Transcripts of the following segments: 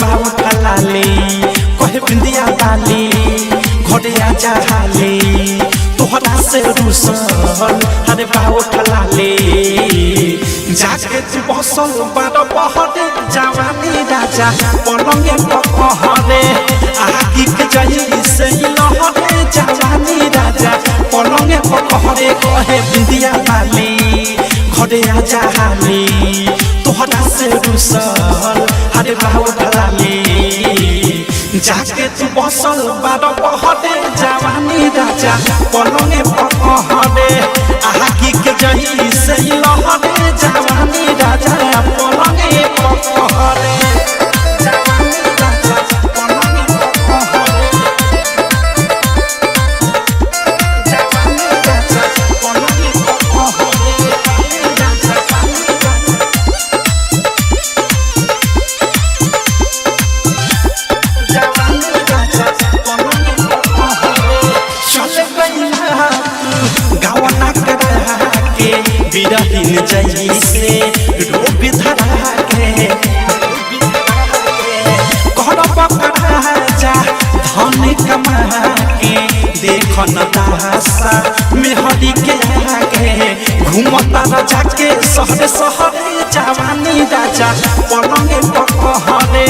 बाबू ठलाले कहे बिंदिया बाली घरे आजा हाले तोहरा से रुसल अरे बाबू ठलाले जाके तू बसल बारो बहरे जवानी राजा पलंगे पकहरे आगी के जही से लहरे जवानी राजा पलंगे पकहरे कहे बिंदिया बाली घरे आजा हाले तोहरा से रुसल अरे बाबू ठलाले जाके तू बसल बारो बहरे जवानी राजा पलंगे पकहरे आगी के जही से लहरे जवानी राजा पलंगे पकहरे जवानी राजा पलंगे पकहरे जवानी राजा पलंगे पकहरे बिरहिन जैसे रूप धरा के कर पकड़ा जा धन कमा के देख न दासा मेहरी के आगे घूमता राजा के शहर शहर जवानी राजा पलंगे पकहरे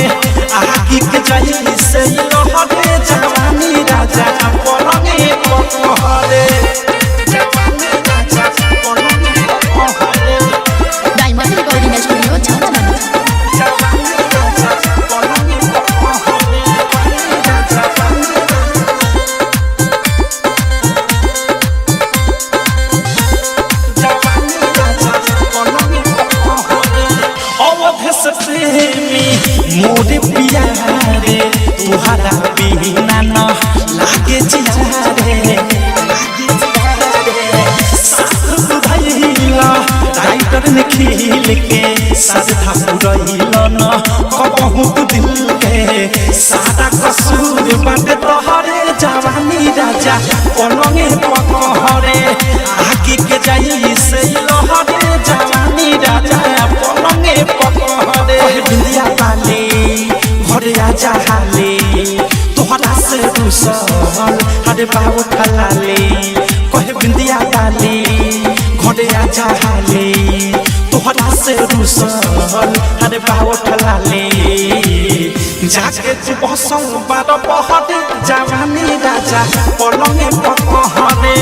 आगी के जैसे लहरे जवानी राजा पलंगे पकहरे मोरे प्यारे तुहरा बिना न लागे जियारे भैला राइटर ने खिल के साधा पुरैल न कबहू दिल के सारा कसूर बाटे तोहरे जवानी राजा पलंगे पकहरे आगे के जाई से लहरे जवानी राजा पलंगे पकहरे बिंदिया बाली घरे आजा हाले तोहरा से रुसल अरे बाबू ठलाले कहे बिंदिया बाली घरे आजा हाले तोहरा से रुसल अरे बाबू ठलाले जाके तू बसल बारो बहरे जवानी राजा पलंगे पकहरे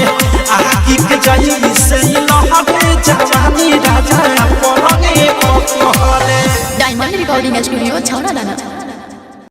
आगी के जही से लहरे जवानी राजा पलंगे पकहरे डायमंड रिकॉर्डिंग स्टूडियो छौरा दाना।